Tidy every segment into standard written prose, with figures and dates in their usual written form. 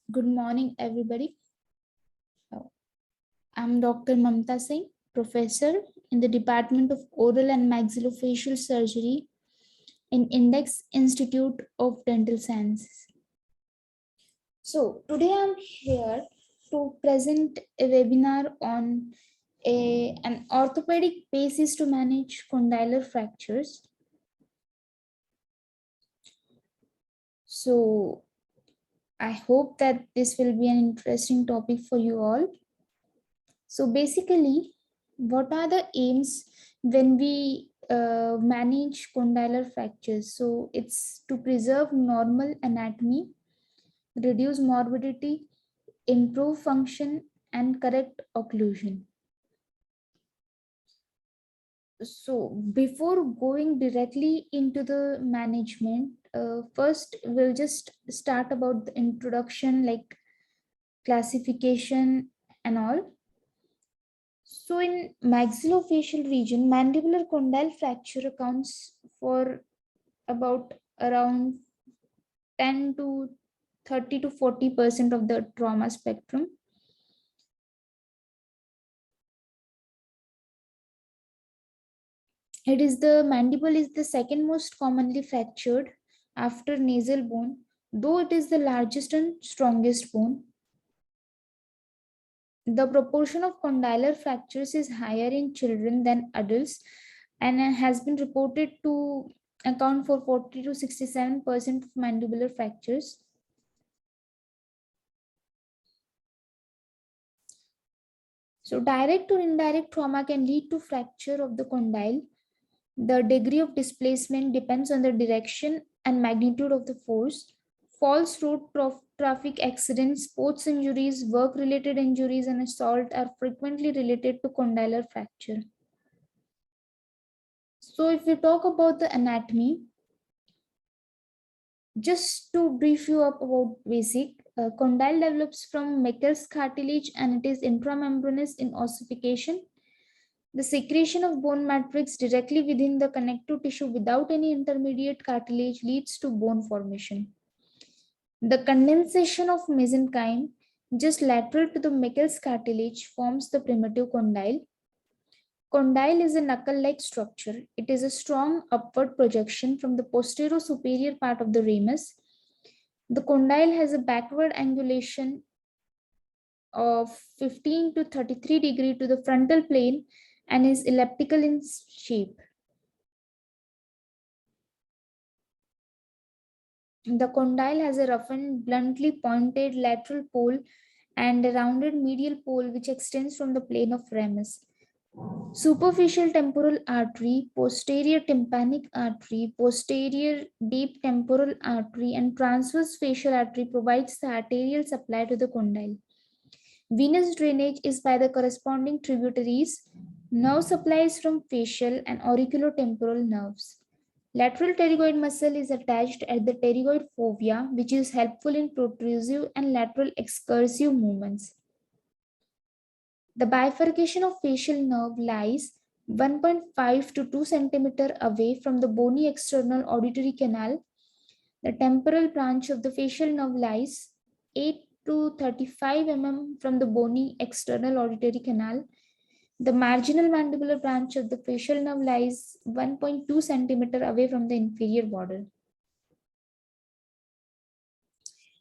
Good morning, everybody. I'm Dr. Mamta Singh, professor in the Department of Oral and Maxillofacial Surgery in Index Institute of Dental Sciences. So, today I'm here to present a webinar on an orthopedic basis to manage condylar fractures. So, I hope that this will be an interesting topic for you all. So basically, what are the aims when we manage condylar fractures? So it's to preserve normal anatomy, reduce morbidity, improve function, and correct occlusion. So before going directly into the management, first we'll just start about the introduction, like classification and all. So in maxillofacial region, mandibular condyle fracture accounts for about around 10 to 30 to 40% of the trauma spectrum. The mandible is the second most commonly fractured after nasal bone, though it is the largest and strongest bone. The proportion of condylar fractures is higher in children than adults and has been reported to account for 40 to 67% of mandibular fractures. So direct or indirect trauma can lead to fracture of the condyle. The degree of displacement depends on the direction and magnitude of the force. Falls, road traffic accidents, sports injuries, work-related injuries, and assault are frequently related to condylar fracture. So if we talk about the anatomy, just to brief you up about basic, condyle develops from Meckel's cartilage and it is intramembranous in ossification. The secretion of bone matrix directly within the connective tissue without any intermediate cartilage leads to bone formation. The condensation of mesenchyme just lateral to the Meckel's cartilage forms the primitive condyle. Condyle is a knuckle-like structure. It is a strong upward projection from the posterior superior part of the ramus. The condyle has a backward angulation of 15 to 33 degree to the frontal plane and is elliptical in shape. The condyle has a roughened, bluntly pointed lateral pole and a rounded medial pole which extends from the plane of ramus. Superficial temporal artery, posterior tympanic artery, posterior deep temporal artery, and transverse facial artery provides the arterial supply to the condyle. Venous drainage is by the corresponding tributaries. Nerve supplies from facial and auriculotemporal nerves. Lateral pterygoid muscle is attached at the pterygoid fovea, which is helpful in protrusive and lateral excursive movements. The bifurcation of facial nerve lies 1.5 to 2 cm away from the bony external auditory canal. The temporal branch of the facial nerve lies 8 to 35 mm from the bony external auditory canal. The marginal mandibular branch of the facial nerve lies 1.2 cm away from the inferior border.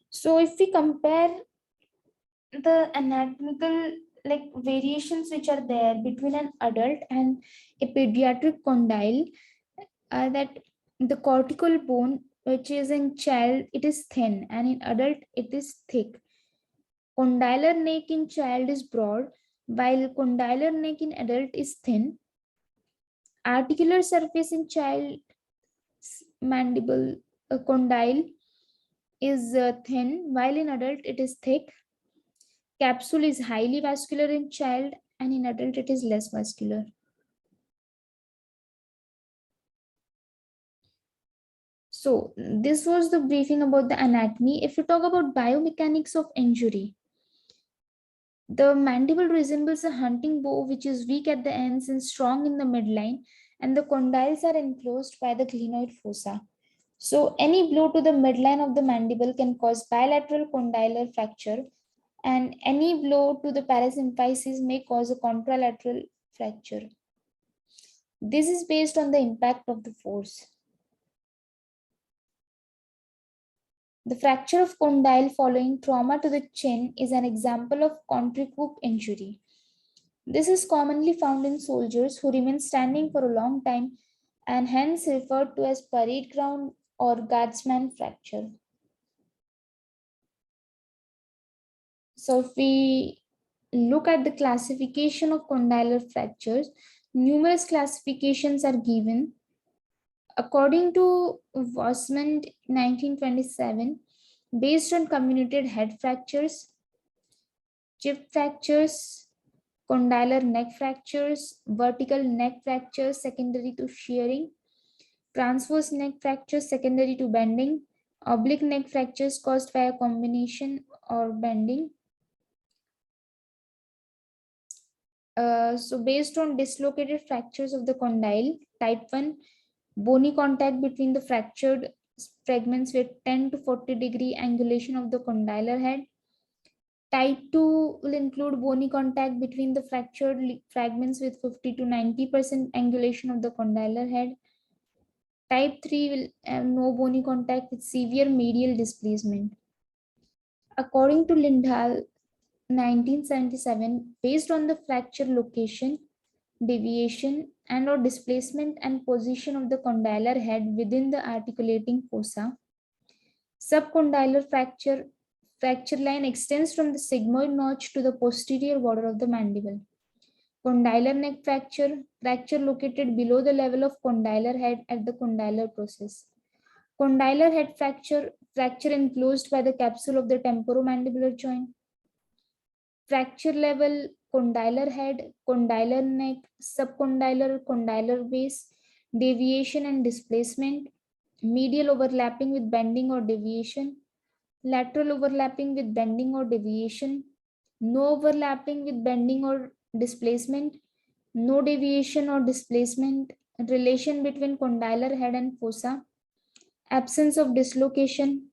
So if we compare the anatomical variations which are there between an adult and a pediatric condyle, that the cortical bone which is in child it is thin and in adult it is thick. Condylar neck in child is broad while condylar neck in adult is thin. Articular surface in child mandible condyle is thin while in adult it is thick. Capsule is highly vascular in child and in adult it is less vascular. So this was the briefing about the anatomy. If we talk about biomechanics of injury, the mandible resembles a hunting bow which is weak at the ends and strong in the midline, and the condyles are enclosed by the glenoid fossa. So any blow to the midline of the mandible can cause bilateral condylar fracture, and any blow to the parasymphysis may cause a contralateral fracture. This is based on the impact of the force. The fracture of condyle following trauma to the chin is an example of contricoup injury. This is commonly found in soldiers who remain standing for a long time and hence referred to as parade ground or guardsman fracture. So if we look at the classification of condylar fractures, numerous classifications are given. According to Wasman 1927, based on comminuted head fractures, chip fractures, condylar neck fractures, vertical neck fractures secondary to shearing, transverse neck fractures secondary to bending, oblique neck fractures caused by a combination or bending. So based on dislocated fractures of the condyle, type 1, bony contact between the fractured fragments with 10 to 40-degree angulation of the condylar head. Type 2 will include bony contact between the fractured fragments with 50 to 90% angulation of the condylar head. Type 3 will have no bony contact with severe medial displacement. According to Lindhal 1977, based on the fracture location, deviation, and or displacement and position of the condylar head within the articulating fossa, subcondylar fracture line extends from the sigmoid notch to the posterior border of the mandible. Condylar neck fracture located below the level of condylar head at the condylar process. Condylar head fracture enclosed by the capsule of the temporomandibular joint. Fracture level, condylar head, condylar neck, subcondylar, condylar base, deviation and displacement, medial overlapping with bending or deviation, lateral overlapping with bending or deviation, no overlapping with bending or displacement, no deviation or displacement, relation between condylar head and fossa, absence of dislocation,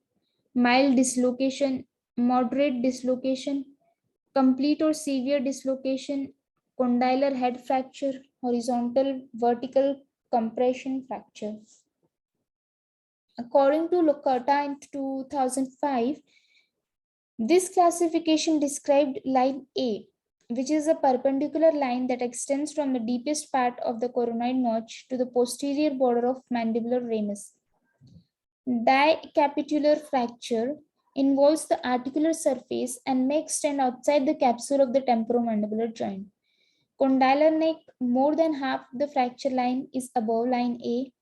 mild dislocation, moderate dislocation, complete or severe dislocation, condylar head fracture, horizontal vertical compression fracture. According to Locarta in 2005, this classification described line A, which is a perpendicular line that extends from the deepest part of the coronoid notch to the posterior border of mandibular ramus. Dicapitular fracture involves the articular surface and may extend outside the capsule of the temporomandibular joint. Condylar neck, more than half the fracture line is above line A.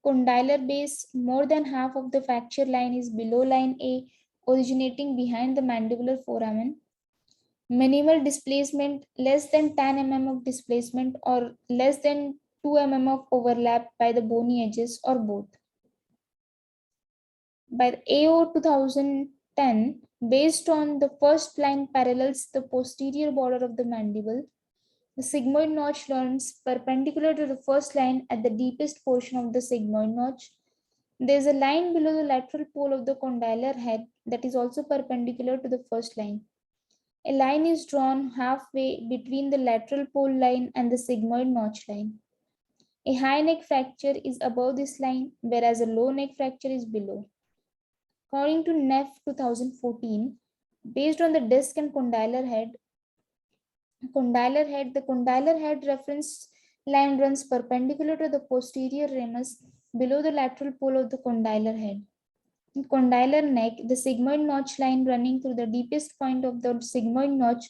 Condylar base, more than half of the fracture line is below line A, originating behind the mandibular foramen. Minimal displacement, less than 10 mm of displacement or less than 2 mm of overlap by the bony edges or both. By the AO 2010, based on the first line parallels the posterior border of the mandible, the sigmoid notch runs perpendicular to the first line at the deepest portion of the sigmoid notch. There is a line below the lateral pole of the condylar head that is also perpendicular to the first line. A line is drawn halfway between the lateral pole line and the sigmoid notch line. A high neck fracture is above this line, whereas a low neck fracture is below. According to NEF 2014, based on the disc and the condylar head reference line runs perpendicular to the posterior ramus below the lateral pole of the condylar head. In condylar neck, the sigmoid notch line running through the deepest point of the sigmoid notch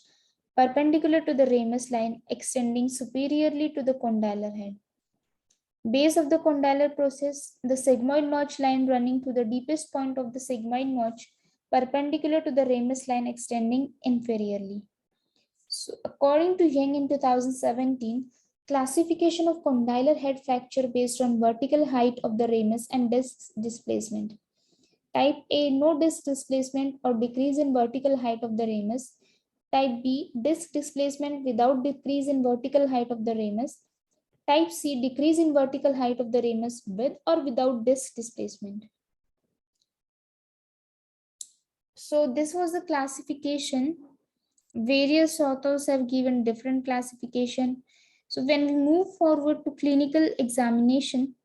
perpendicular to the ramus line extending superiorly to the condylar head. Base of the condylar process, the sigmoid notch line running through the deepest point of the sigmoid notch perpendicular to the ramus line extending inferiorly. So, according to Yang in 2017, classification of condylar head fracture based on vertical height of the ramus and disc displacement. Type A, no disc displacement or decrease in vertical height of the ramus. Type B, disc displacement without decrease in vertical height of the ramus. Type C, decrease in vertical height of the ramus with or without disc displacement. So this was the classification. Various authors have given different classification. So when we move forward to clinical examination,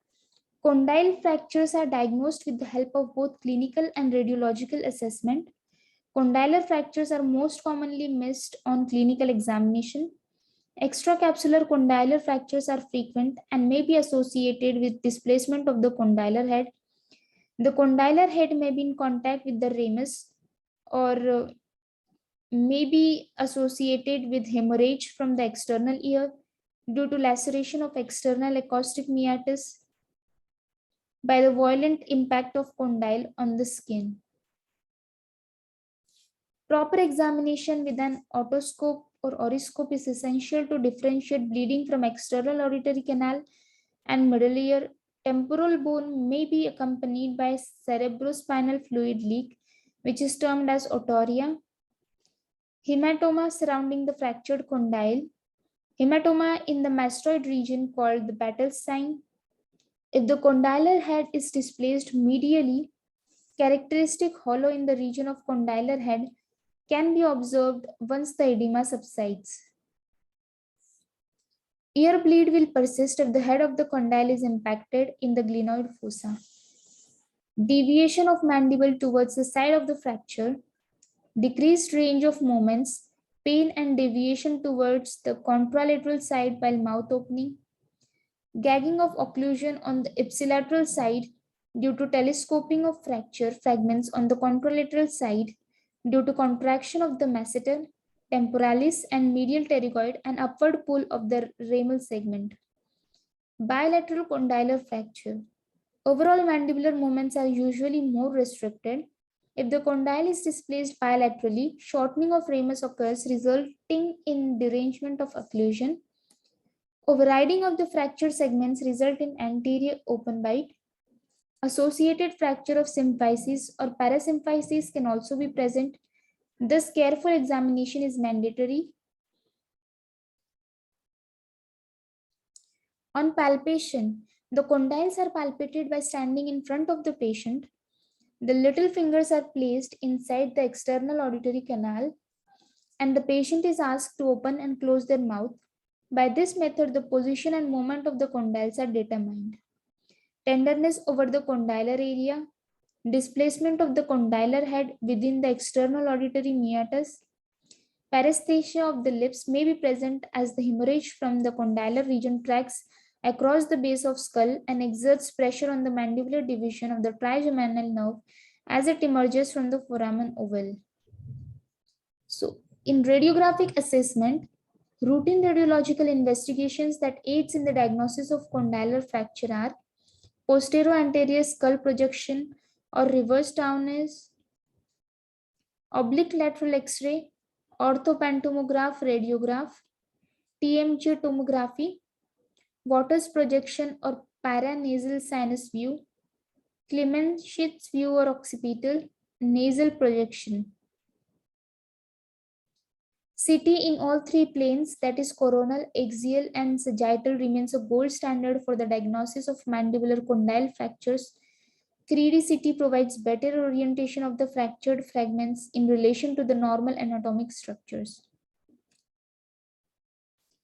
condyle fractures are diagnosed with the help of both clinical and radiological assessment. Condylar fractures are most commonly missed on clinical examination. Extracapsular condylar fractures are frequent and may be associated with displacement of the condylar head. The condylar head may be in contact with the ramus or may be associated with hemorrhage from the external ear due to laceration of external acoustic meatus by the violent impact of condyle on the skin. Proper examination with an otoscope or oriscope is essential to differentiate bleeding from external auditory canal and middle ear. Temporal bone may be accompanied by cerebrospinal fluid leak, which is termed as otorrhea. Hematoma surrounding the fractured condyle. Hematoma in the mastoid region called the battle sign. If the condylar head is displaced medially, characteristic hollow in the region of condylar head can be observed once the edema subsides. Ear bleed will persist if the head of the condyle is impacted in the glenoid fossa. Deviation of mandible towards the side of the fracture, decreased range of movements, pain and deviation towards the contralateral side while mouth opening, gagging of occlusion on the ipsilateral side due to telescoping of fracture fragments on the contralateral side due to contraction of the masseter, temporalis and medial pterygoid and upward pull of the ramal segment. Bilateral condylar fracture. Overall mandibular movements are usually more restricted. If the condyle is displaced bilaterally, shortening of ramus occurs resulting in derangement of occlusion. Overriding of the fracture segments result in anterior open bite. Associated fracture of symphysis or parasymphysis can also be present. Thus, careful examination is mandatory. On palpation, the condyles are palpated by standing in front of the patient. The little fingers are placed inside the external auditory canal, and the patient is asked to open and close their mouth. By this method, the position and movement of the condyles are determined. Tenderness over the condylar area, displacement of the condylar head within the external auditory meatus, paresthesia of the lips may be present as the hemorrhage from the condylar region tracks across the base of skull and exerts pressure on the mandibular division of the trigeminal nerve as it emerges from the foramen ovale. So, in radiographic assessment, routine radiological investigations that aids in the diagnosis of condylar fracture are posterior-anterior skull projection or reverse Townes, oblique lateral X-ray, orthopantomograph radiograph, TMJ tomography, Waters projection or paranasal sinus view, Clemenschitz view or occipital, nasal projection. CT in all three planes, that is coronal, axial, and sagittal, remains a gold standard for the diagnosis of mandibular condyle fractures. 3D CT provides better orientation of the fractured fragments in relation to the normal anatomic structures.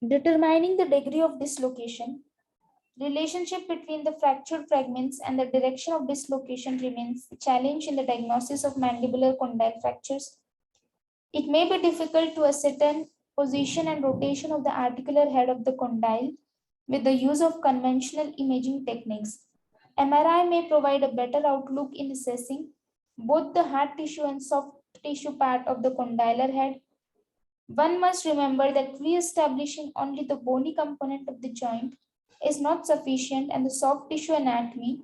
Determining the degree of dislocation. Relationship between the fractured fragments and the direction of dislocation remains a challenge in the diagnosis of mandibular condyle fractures. It may be difficult to ascertain position and rotation of the articular head of the condyle with the use of conventional imaging techniques. MRI may provide a better outlook in assessing both the hard tissue and soft tissue part of the condylar head. One must remember that re-establishing only the bony component of the joint is not sufficient, and the soft tissue anatomy,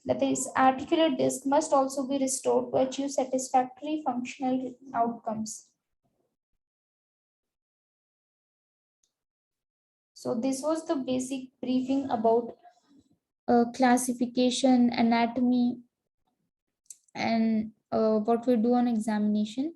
that is articular disc, must also be restored to achieve satisfactory functional outcomes. So this was the basic briefing about classification, anatomy, and what we do on examination.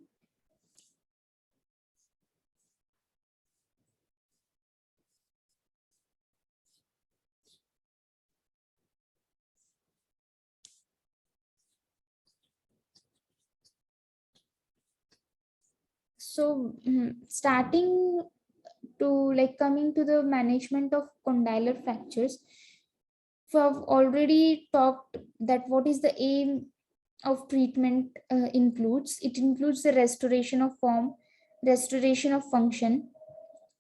So, starting to like coming to the management of condylar fractures, so I've already talked that what is the aim of treatment includes. It includes the restoration of form, restoration of function.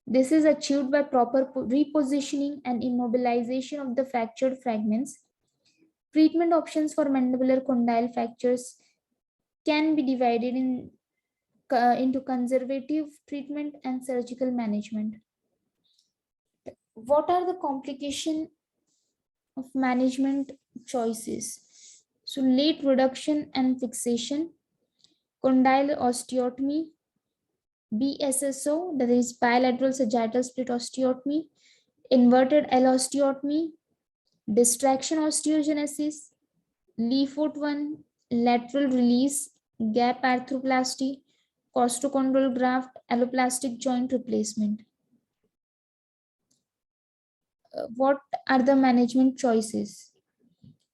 This is achieved by proper repositioning and immobilization of the fractured fragments. Treatment options for mandibular condyle fractures can be divided into conservative treatment and surgical management. What are the complications of management choices? So, late reduction and fixation, condyle osteotomy, BSSO, that is bilateral sagittal split osteotomy, inverted L osteotomy, distraction osteogenesis, Leafoot 1, lateral release, gap arthroplasty, costochondral graft, alloplastic joint replacement. What are the management choices?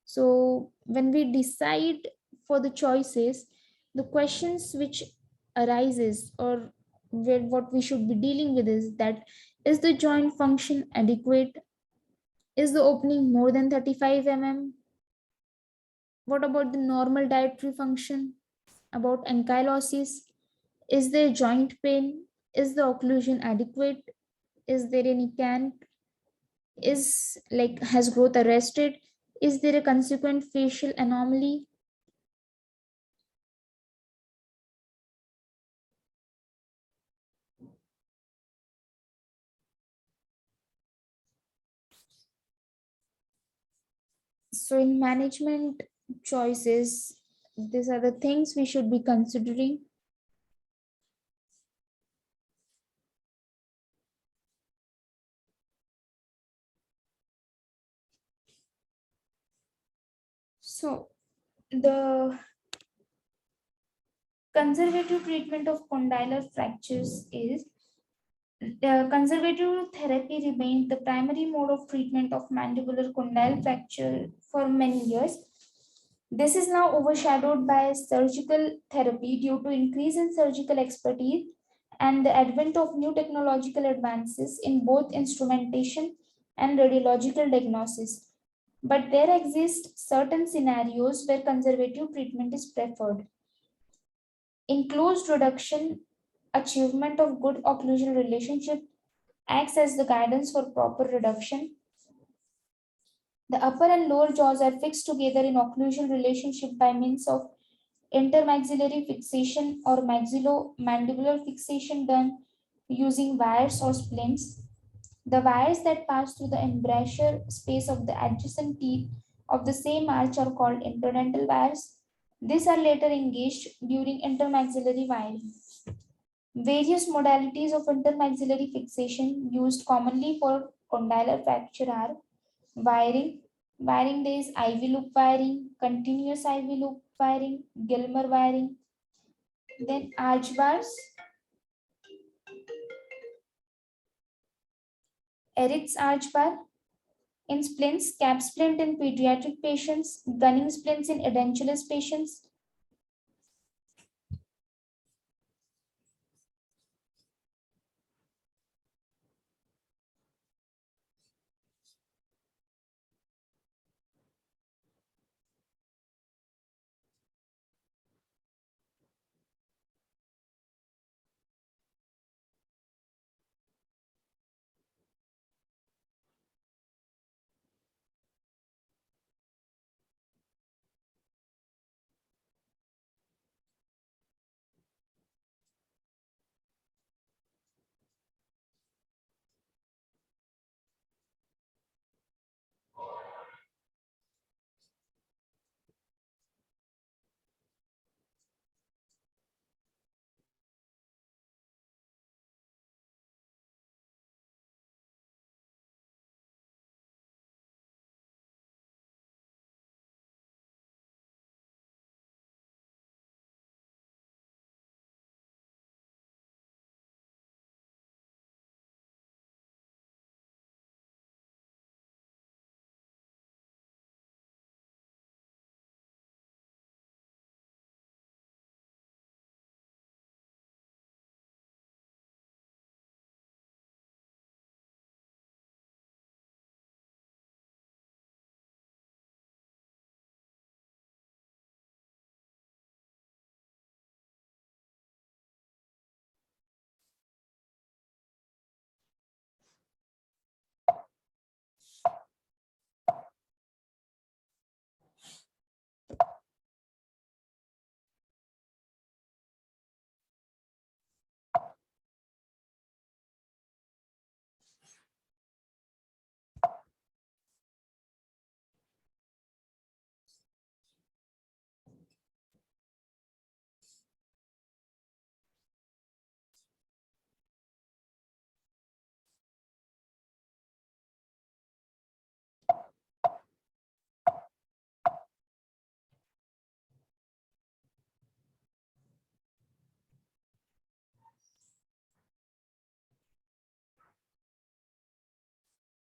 So, when we decide for the choices, the questions which arises or what we should be dealing with is that, is the joint function adequate? Is the opening more than 35 mm? What about the normal dietary function? About ankylosis? Is there joint pain? Is the occlusion adequate? Is there any cant? Is like has growth arrested? Is there a consequent facial anomaly? So in management choices, these are the things we should be considering. So the conservative treatment of condylar fractures is conservative therapy remained the primary mode of treatment of mandibular condyle fracture for many years. This is now overshadowed by surgical therapy due to increase in surgical expertise and the advent of new technological advances in both instrumentation and radiological diagnosis. But there exist certain scenarios where conservative treatment is preferred. Enclosed reduction, achievement of good occlusal relationship acts as the guidance for proper reduction. The upper and lower jaws are fixed together in occlusal relationship by means of intermaxillary fixation or maxillomandibular fixation done using wires or splints. The wires that pass through the embrasure space of the adjacent teeth of the same arch are called interdental wires. These are later engaged during intermaxillary wiring. Various modalities of intermaxillary fixation used commonly for condylar fracture are wiring. Wiring there is IV loop wiring, continuous IV loop wiring, Gilmer wiring. Then arch bars, Eritz arch bar. In splints, cap splint in pediatric patients, gunning splints in edentulous patients.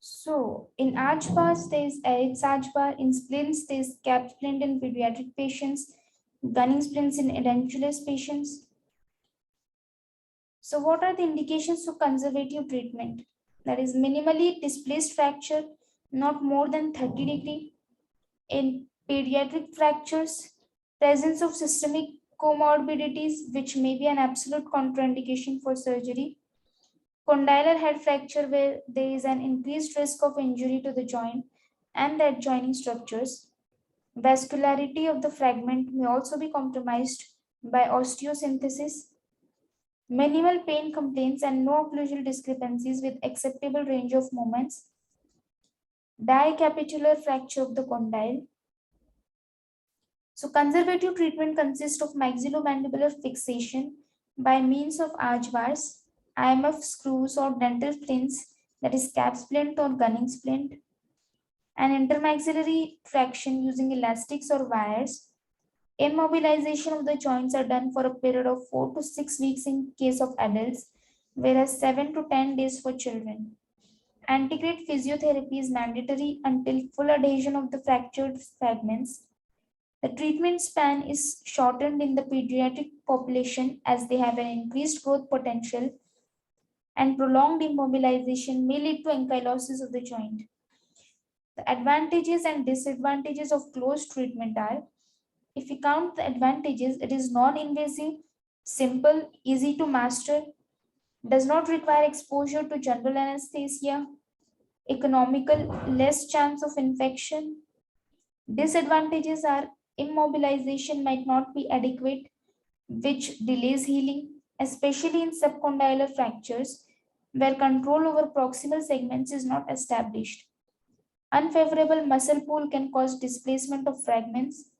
So in arch bars, there is Eric's arch bar. In splints, there is cap splint in pediatric patients, gunning splints in edentulous patients. So what are the indications for conservative treatment? That is minimally displaced fracture, not more than 30 degree. In pediatric fractures, presence of systemic comorbidities, which may be an absolute contraindication for surgery. Condylar head fracture, where there is an increased risk of injury to the joint and the adjoining structures. Vascularity of the fragment may also be compromised by osteosynthesis. Minimal pain complaints and no occlusal discrepancies with acceptable range of movements. Dicapitular fracture of the condyle. So conservative treatment consists of maxillomandibular fixation by means of arch bars, IMF screws or dental splints, that is cap splint or gunning splint, and intermaxillary traction using elastics or wires. Immobilization of the joints are done for a period of 4 to 6 weeks in case of adults, whereas 7 to 10 days for children. Antegrade physiotherapy is mandatory until full adhesion of the fractured fragments. The treatment span is shortened in the pediatric population as they have an increased growth potential, and prolonged immobilization may lead to ankylosis of the joint. The advantages and disadvantages of close treatment are: if we count the advantages, it is non-invasive, simple, easy to master, does not require exposure to general anesthesia, economical, less chance of infection. Disadvantages are: immobilization might not be adequate, which delays healing, especially in subcondylar fractures where control over proximal segments is not established. Unfavorable muscle pull can cause displacement of fragments,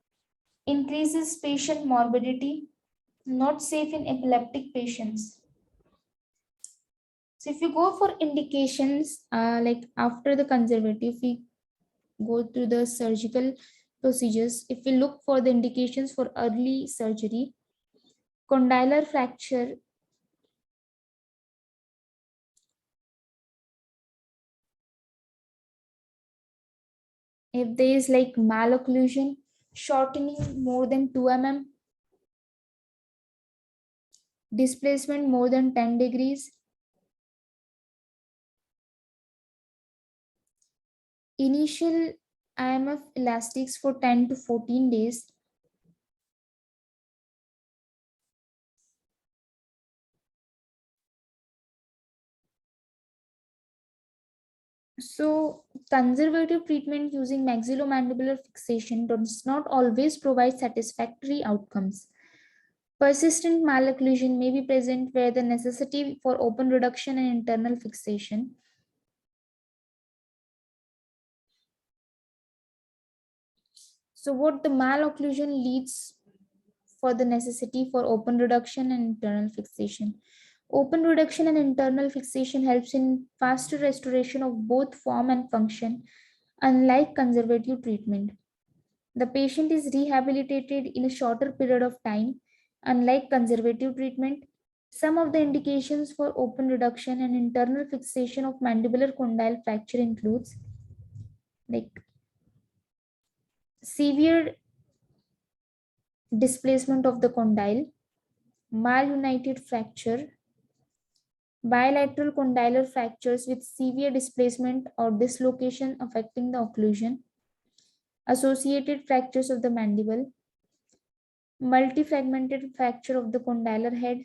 increases patient morbidity, not safe in epileptic patients. So if you go for indications, like after the conservative, we go through the surgical procedures. If we look for the indications for early surgery, condylar fracture, if there is like malocclusion, shortening more than 2 mm, displacement more than 10 degrees, initial IMF elastics for 10 to 14 days, so conservative treatment using maxillomandibular fixation does not always provide satisfactory outcomes. Persistent malocclusion may be present where the necessity for open reduction and internal fixation. So what the malocclusion leads for the necessity for open reduction and internal fixation. Open reduction and internal fixation helps in faster restoration of both form and function, unlike conservative treatment. The patient is rehabilitated in a shorter period of time, unlike conservative treatment. Some of the indications for open reduction and internal fixation of mandibular condyle fracture includes like severe displacement of the condyle, malunited fracture, bilateral condylar fractures with severe displacement or dislocation affecting the occlusion, associated fractures of the mandible, multifragmented fracture of the condylar head.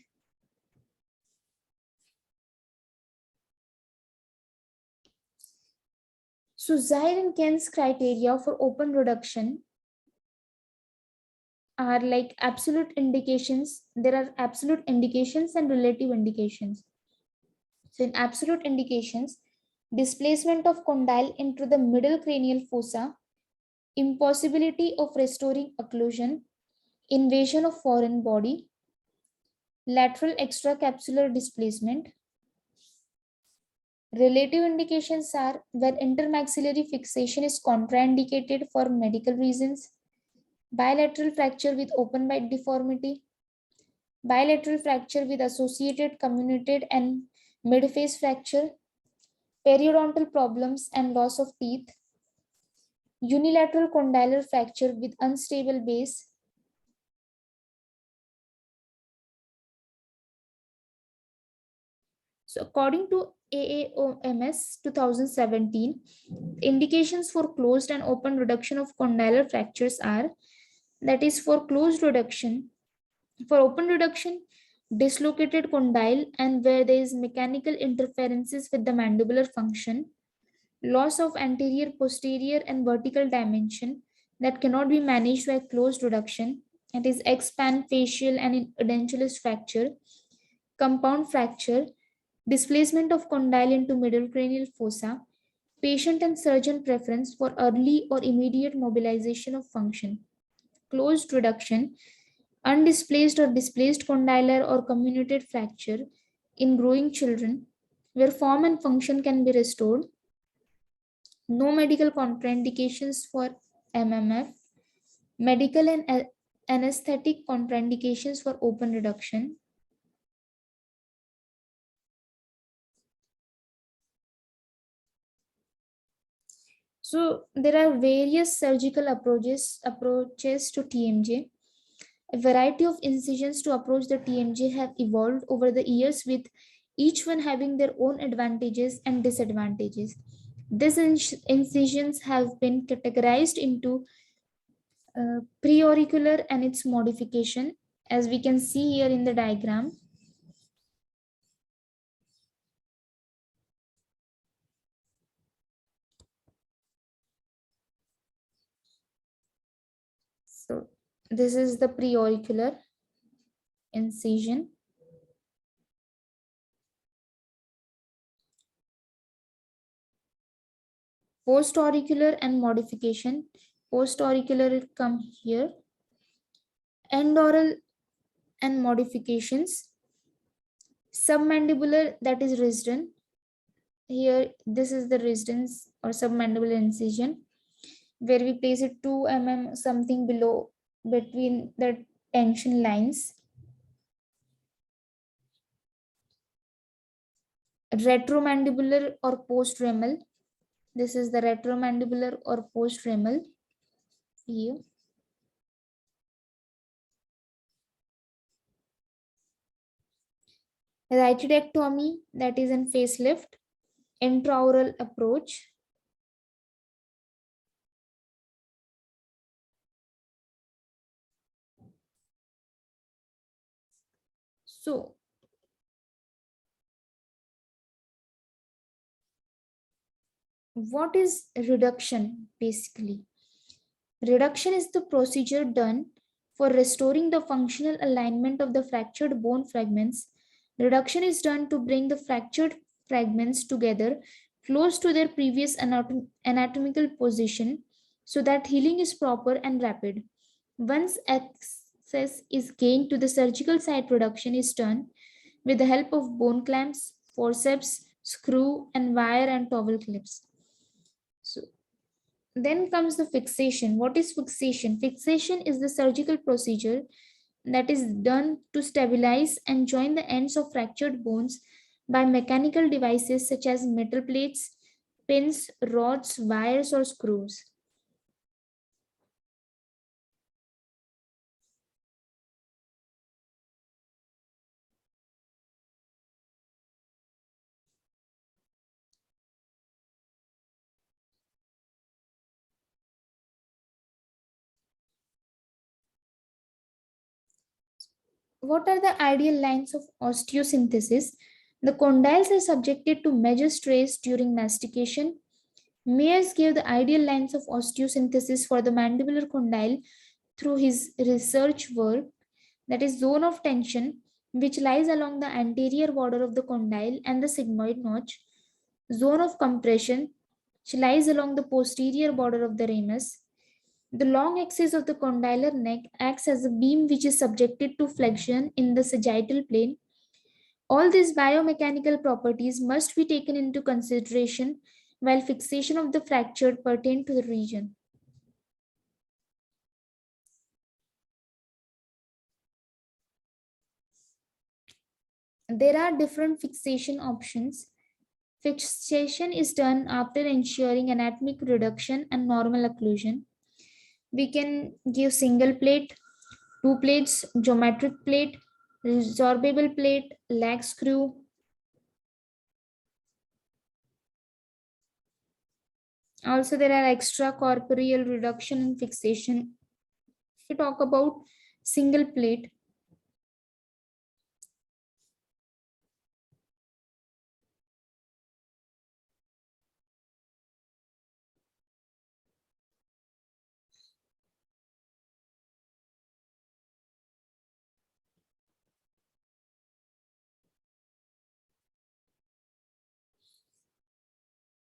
So Zaire and Ken's criteria for open reduction are like absolute indications. There are absolute indications and relative indications. So in absolute indications, displacement of condyle into the middle cranial fossa, impossibility of restoring occlusion, invasion of foreign body, lateral extracapsular displacement. Relative indications are where intermaxillary fixation is contraindicated for medical reasons, bilateral fracture with open bite deformity, bilateral fracture with associated comminuted and midface fracture, periodontal problems and loss of teeth, unilateral condylar fracture with unstable base. So according to AAOMS 2017, indications for closed and open reduction of condylar fractures are, that is for closed reduction, for open reduction, dislocated condyle and where there is mechanical interferences with the mandibular function, loss of anterior, posterior and vertical dimension that cannot be managed by closed reduction, that is expand facial and edentulous fracture, compound fracture, displacement of condyle into middle cranial fossa, patient and surgeon preference for early or immediate mobilization of function, closed reduction, undisplaced or displaced condylar or comminuted fracture in growing children where form and function can be restored, no medical contraindications for MMF, medical and anesthetic contraindications for open reduction. So there are various surgical approaches to TMJ. A variety of incisions to approach the TMJ have evolved over the years, with each one having their own advantages and disadvantages. These incisions have been categorized into preauricular and its modification, as we can see here in the diagram. So this is the preauricular incision. Postauricular and modification. Postauricular come here. Endoral and modifications. Submandibular, that is resident. Here, this is the residence or submandibular incision, where we place it 2 mm something below between the tension lines. Retromandibular or post-ramal. This is the retromandibular or post-ramal here. Rhytidectomy, that is in facelift. Intraoral approach. So, what is reduction basically? Reduction is the procedure done for restoring the functional alignment of the fractured bone fragments. Reduction is done to bring the fractured fragments together close to their previous anatomical position so that healing is proper and rapid. Once access is gained to the surgical site, reduction is done with the help of bone clamps, forceps, screw, and wire and towel clips. So, then comes the fixation. What is fixation? Fixation is the surgical procedure that is done to stabilize and join the ends of fractured bones by mechanical devices such as metal plates, pins, rods, wires, or screws. What are the ideal lines of osteosynthesis? The condyles are subjected to major stress during mastication. Mayers gave the ideal lines of osteosynthesis for the mandibular condyle through his research work, that is zone of tension, which lies along the anterior border of the condyle and the sigmoid notch, zone of compression, which lies along the posterior border of the ramus. The long axis of the condylar neck acts as a beam which is subjected to flexion in the sagittal plane. All these biomechanical properties must be taken into consideration while fixation of the fracture pertain to the region. There are different fixation options. Fixation is done after ensuring anatomic reduction and normal occlusion. We can give single plate, two plates, geometric plate, resorbable plate, lag screw. Also, there are extracorporeal reduction and fixation. If we talk about single plate,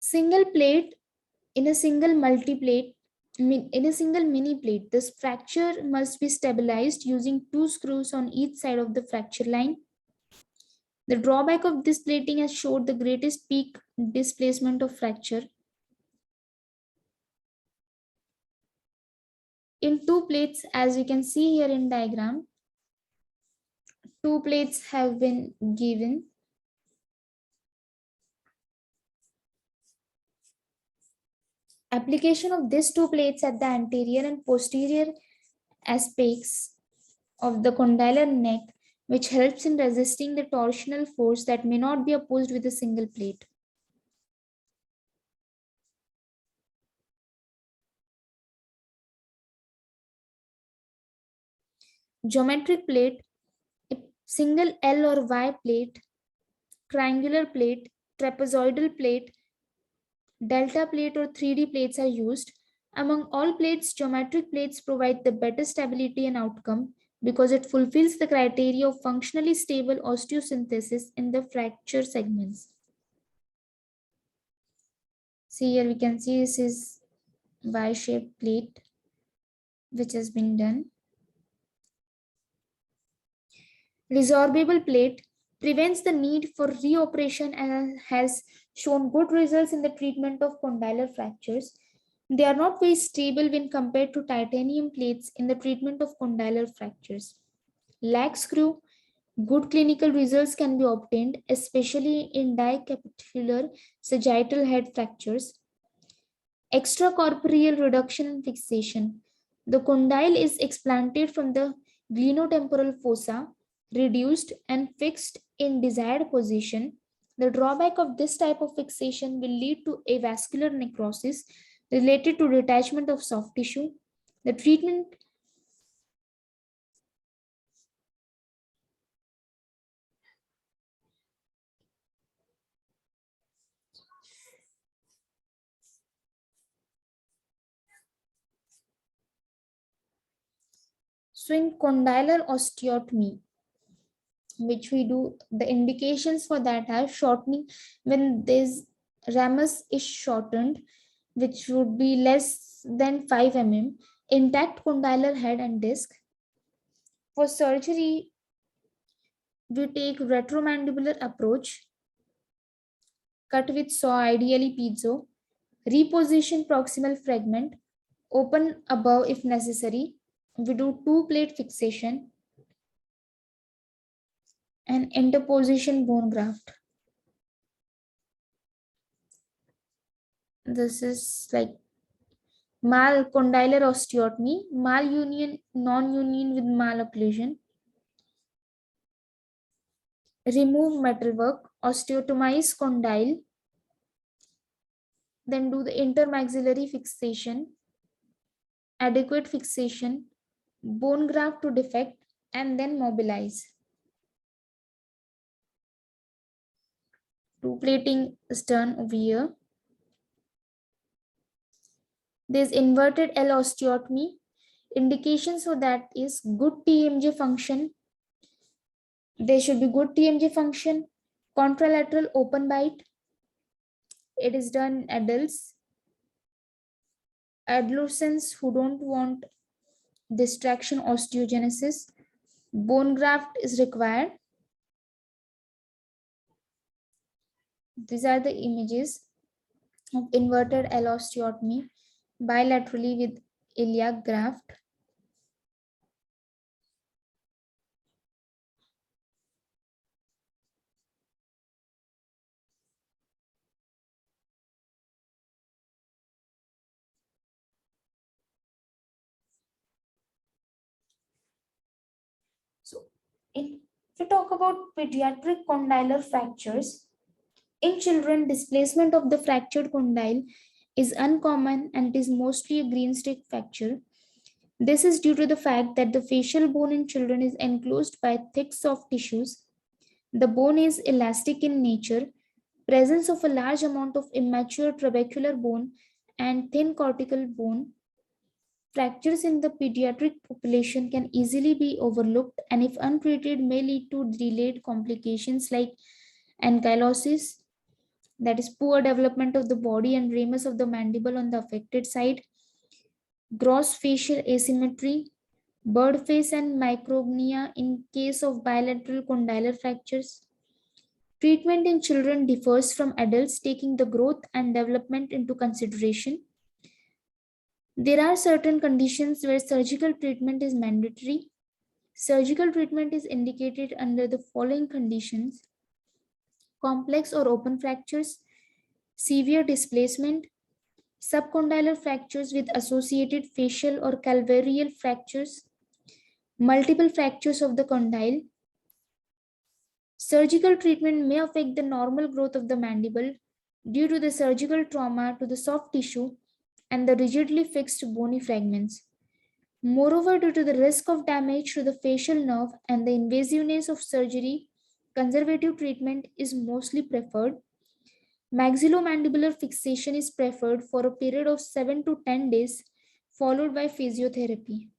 single plate in a single multi-plate, in a single mini plate, this fracture must be stabilized using two screws on each side of the fracture line. The drawback of this plating has showed the greatest peak displacement of fracture. In two plates, as you can see here in diagram, two plates have been given. Application of these two plates at the anterior and posterior aspects of the condylar neck, which helps in resisting the torsional force that may not be opposed with a single plate. Geometric plate, a single L or Y plate, triangular plate, trapezoidal plate, delta plate or 3D plates are used. Among all plates, geometric plates provide the better stability and outcome because it fulfills the criteria of functionally stable osteosynthesis in the fracture segments. See here we can see this is Y-shaped plate which has been done. Resorbable plate prevents the need for reoperation and has shown good results in the treatment of condylar fractures. They are not very stable when compared to titanium plates in the treatment of condylar fractures. Lag screw, good clinical results can be obtained, especially in dicapitular sagittal head fractures. Extracorporeal reduction and fixation. The condyle is explanted from the glenotemporal fossa, reduced and fixed in desired position. The drawback of this type of fixation will lead to avascular necrosis related to detachment of soft tissue. The treatment swing condylar osteotomy, which we do, the indications for that are shortening when this ramus is shortened, which would be less than 5 mm, intact condylar head and disc. For surgery, we take retromandibular approach, cut with saw, ideally piezo, reposition proximal fragment, open above if necessary. We do two plate fixation and interposition bone graft. This is like condylar osteotomy, malunion, non-union with malocclusion. Remove metalwork, osteotomize condyle, then do the intermaxillary fixation, adequate fixation, bone graft to defect, and then mobilize. Two plating is done over here. There's inverted L osteotomy. Indications for that is good TMJ function. There should be good TMJ function, contralateral open bite. It is done in adults. Adolescents who don't want distraction osteogenesis. Bone graft is required. These are the images of inverted L osteotomy bilaterally with iliac graft. If we talk about pediatric condylar fractures, in children, displacement of the fractured condyle is uncommon and it is mostly a green stick fracture. This is due to the fact that the facial bone in children is enclosed by thick soft tissues. The bone is elastic in nature. Presence of a large amount of immature trabecular bone and thin cortical bone. Fractures in the pediatric population can easily be overlooked and, if untreated, may lead to delayed complications like ankylosis, that is, poor development of the body and ramus of the mandible on the affected side, gross facial asymmetry, bird face, and micrognia in case of bilateral condylar fractures. Treatment in children differs from adults, taking the growth and development into consideration. There are certain conditions where surgical treatment is mandatory. Surgical treatment is indicated under the following conditions: complex or open fractures, severe displacement, subcondylar fractures with associated facial or calvareal fractures, multiple fractures of the condyle. Surgical treatment may affect the normal growth of the mandible due to the surgical trauma to the soft tissue and the rigidly fixed bony fragments. Moreover, due to the risk of damage to the facial nerve and the invasiveness of surgery, conservative treatment is mostly preferred. Maxillomandibular fixation is preferred for a period of 7 to 10 days, followed by physiotherapy.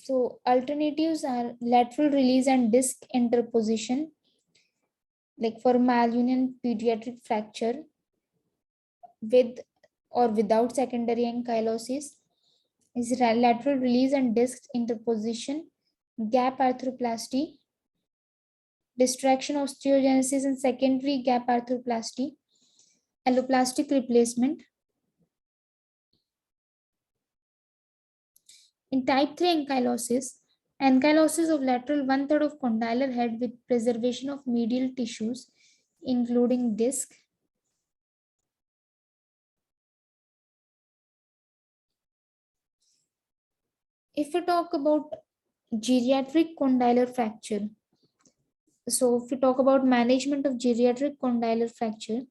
So, alternatives are lateral release and disc interposition, like for malunion pediatric fracture with or without secondary ankylosis, is lateral release and disc interposition, gap arthroplasty, distraction osteogenesis and secondary gap arthroplasty, alloplastic replacement. In type 3 ankylosis of lateral one-third of condylar head with preservation of medial tissues, including disc. If we talk about geriatric condylar fracture, so if we talk about management of geriatric condylar fracture,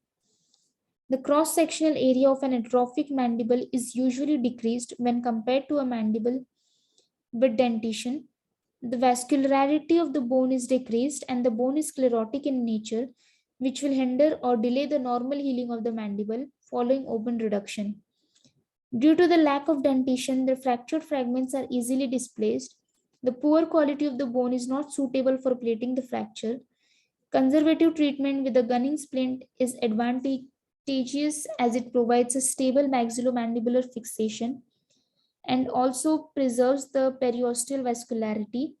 the cross-sectional area of an atrophic mandible is usually decreased when compared to a mandible with dentition. The vascularity of the bone is decreased and the bone is sclerotic in nature, which will hinder or delay the normal healing of the mandible following open reduction. Due to the lack of dentition, the fractured fragments are easily displaced. The poor quality of the bone is not suitable for plating the fracture. Conservative treatment with a gunning splint is advantageous as it provides a stable maxillomandibular fixation and also preserves the periosteal vascularity.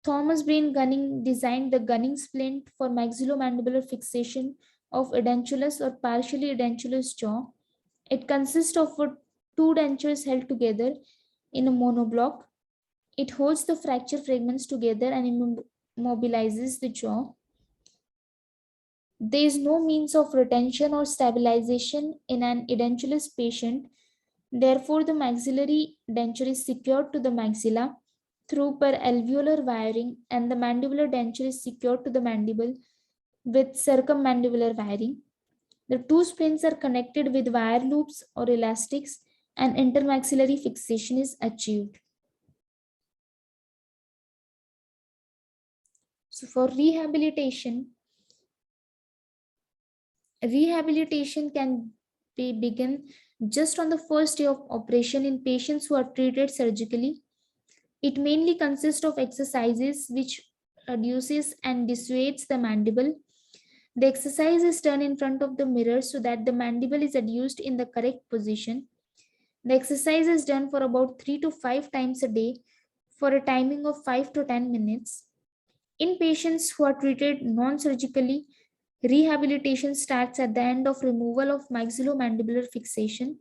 Thomas Brain Gunning designed the gunning splint for maxillomandibular fixation of edentulous or partially edentulous jaw. It consists of two dentures held together in a monoblock. It holds the fracture fragments together and immobilizes the jaw. There is no means of retention or stabilization in an edentulous patient. Therefore, the maxillary denture is secured to the maxilla through peralveolar wiring, and the mandibular denture is secured to the mandible with circummandibular wiring. The two splints are connected with wire loops or elastics, and intermaxillary fixation is achieved. So, for rehabilitation can begin just on the first day of operation in patients who are treated surgically. It mainly consists of exercises which reduces and dissuades the mandible. The exercise is done in front of the mirror so that the mandible is adduced in the correct position. The exercise is done for about 3 to 5 times a day for a timing of 5 to 10 minutes. In patients who are treated non-surgically, rehabilitation starts at the end of removal of maxillomandibular fixation.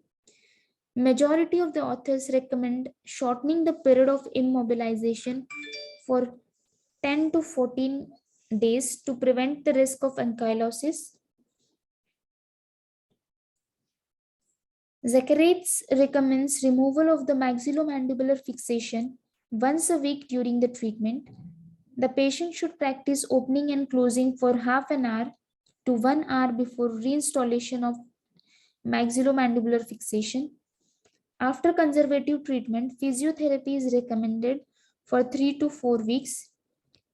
Majority of the authors recommend shortening the period of immobilization for 10 to 14 days to prevent the risk of ankylosis. Zacharias recommends removal of the maxillomandibular fixation once a week during the treatment. The patient should practice opening and closing for half an hour to 1 hour before reinstallation of maxillomandibular fixation. After conservative treatment, physiotherapy is recommended for 3 to 4 weeks.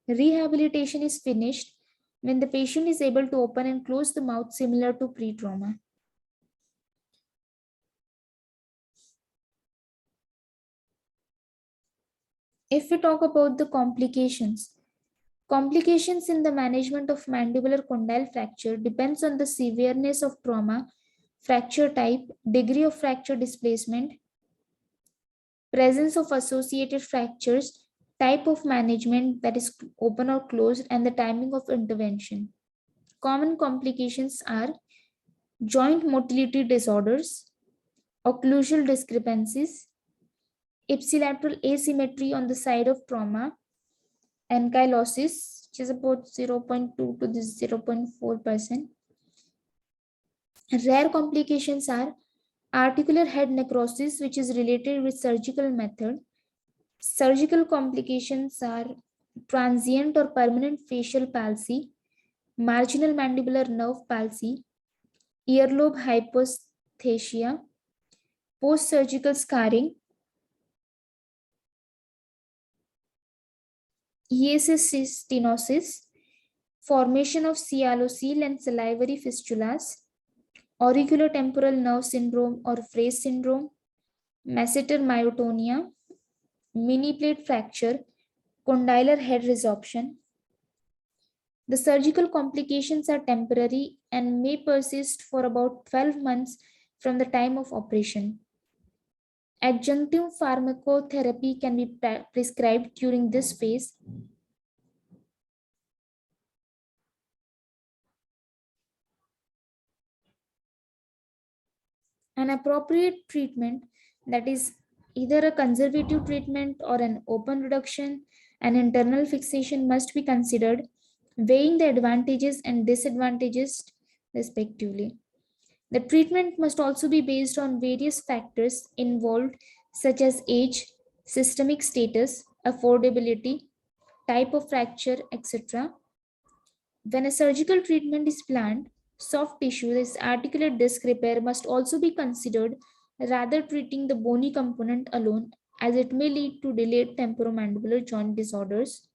Rehabilitation is finished when the patient is able to open and close the mouth similar to pre-trauma. If we talk about the complications, complications in the management of mandibular condyle fracture depends on the severeness of trauma, fracture type, degree of fracture displacement, presence of associated fractures, type of management that is open or closed, and the timing of intervention. Common complications are joint motility disorders, occlusal discrepancies, ipsilateral asymmetry on the side of trauma, ankylosis, which is about 0.2 to 0.4%. Rare complications are articular head necrosis, which is related with surgical method. Surgical complications are transient or permanent facial palsy, marginal mandibular nerve palsy, earlobe hyposthesia, post-surgical scarring, ESS stenosis, formation of sialocele and salivary fistulas, auriculotemporal nerve syndrome or Fraze syndrome, masseter myotonia, mini plate fracture, condylar head resorption. The surgical complications are temporary and may persist for about 12 months from the time of operation. Adjunctive pharmacotherapy can be prescribed during this phase. An appropriate treatment, that is either a conservative treatment or an open reduction and internal fixation, must be considered, weighing the advantages and disadvantages respectively. The treatment must also be based on various factors involved, such as age, systemic status, affordability, type of fracture, etc. When a surgical treatment is planned, soft tissue, this articulate disc repair, must also be considered rather treating the bony component alone, as it may lead to delayed temporomandibular joint disorders.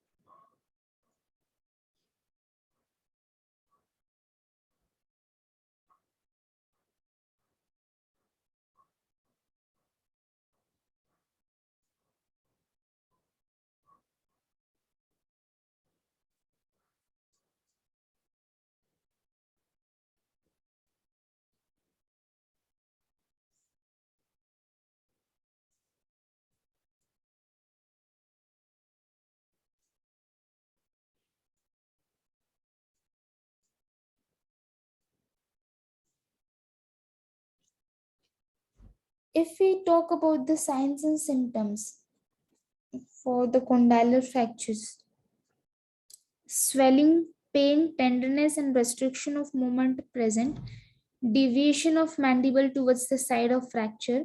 If we talk about the signs and symptoms for the condylar fractures, swelling, pain, tenderness, and restriction of movement present, deviation of mandible towards the side of fracture,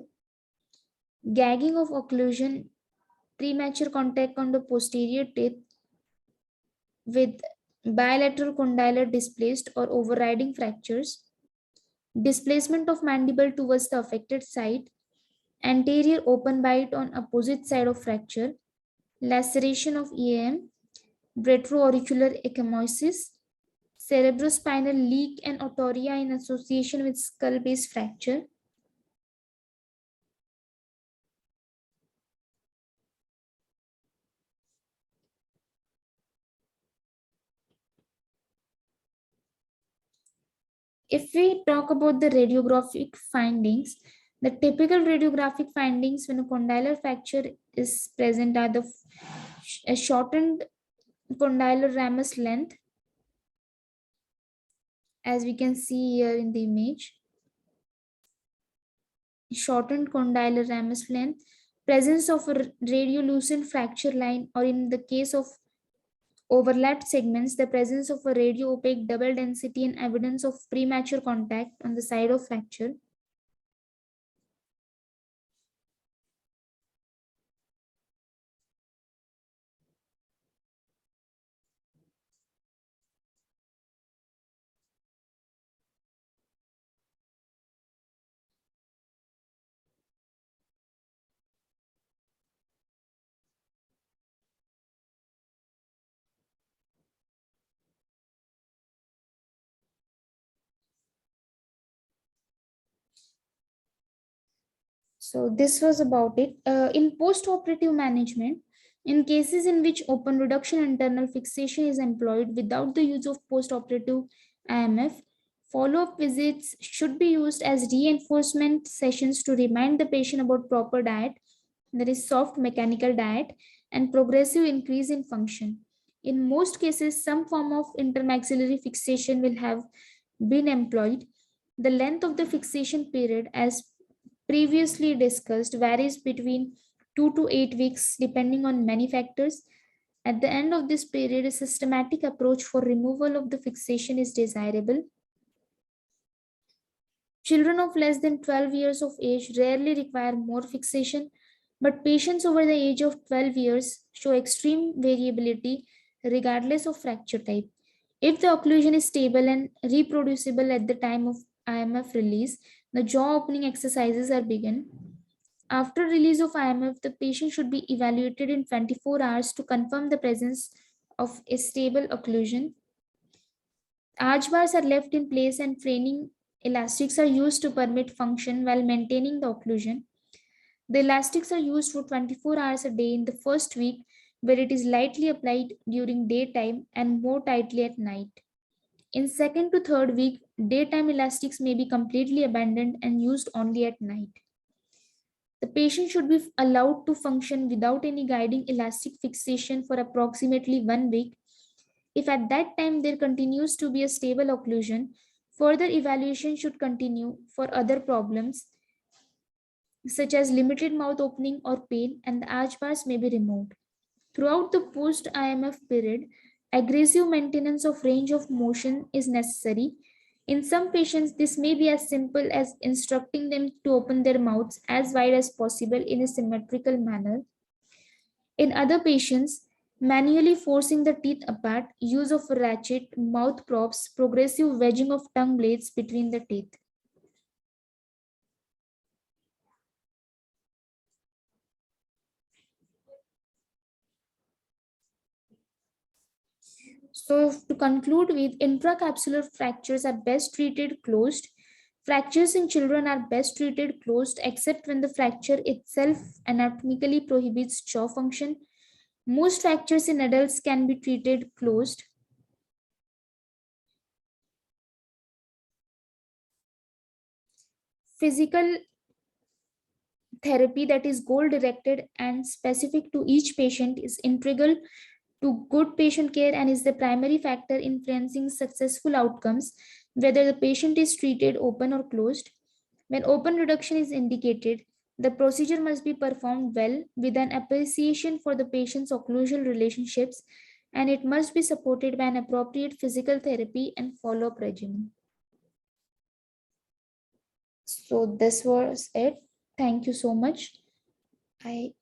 gagging of occlusion, premature contact on the posterior teeth with bilateral condylar displaced or overriding fractures, displacement of mandible towards the affected side, anterior open bite on opposite side of fracture, laceration of EAM, retroauricular ecchymosis, cerebrospinal leak and otorrhea in association with skull base fracture. If we talk about the radiographic findings, the typical radiographic findings when a condylar fracture is present are a shortened condylar ramus length, as we can see here in the image. Shortened condylar ramus length, presence of a radiolucent fracture line, or in the case of overlapped segments, the presence of a radio-opaque double density and evidence of premature contact on the side of fracture. So this was about it. In post-operative management, in cases in which open reduction internal fixation is employed without the use of post-operative IMF, follow-up visits should be used as reinforcement sessions to remind the patient about proper diet, there is soft mechanical diet, and progressive increase in function. In most cases, some form of intermaxillary fixation will have been employed. The length of the fixation period, as previously discussed, varies between 2 to 8 weeks depending on many factors. At the end of this period, a systematic approach for removal of the fixation is desirable. Children of less than 12 years of age rarely require more fixation, but patients over the age of 12 years show extreme variability regardless of fracture type. If the occlusion is stable and reproducible at the time of IMF release, the jaw opening exercises are begun. After release of IMF, the patient should be evaluated in 24 hours to confirm the presence of a stable occlusion. Arch bars are left in place and training elastics are used to permit function while maintaining the occlusion. The elastics are used for 24 hours a day in the first week, where it is lightly applied during daytime and more tightly at night. In second to third week, daytime elastics may be completely abandoned and used only at night. The patient should be allowed to function without any guiding elastic fixation for approximately 1 week. If at that time there continues to be a stable occlusion, further evaluation should continue for other problems such as limited mouth opening or pain, and the arch bars may be removed. Throughout the post IMF period, aggressive maintenance of range of motion is necessary. In some patients, this may be as simple as instructing them to open their mouths as wide as possible in a symmetrical manner. In other patients, manually forcing the teeth apart, use of a ratchet, mouth props, progressive wedging of tongue blades between the teeth. So to conclude with, intracapsular fractures are best treated closed. Fractures in children are best treated closed except when the fracture itself anatomically prohibits jaw function. Most fractures in adults can be treated closed. Physical therapy that is goal directed and specific to each patient is integral to good patient care and is the primary factor influencing successful outcomes, whether the patient is treated open or closed. When open reduction is indicated, the procedure must be performed well with an appreciation for the patient's occlusal relationships, and it must be supported by an appropriate physical therapy and follow-up regimen. So this was it. Thank you so much. I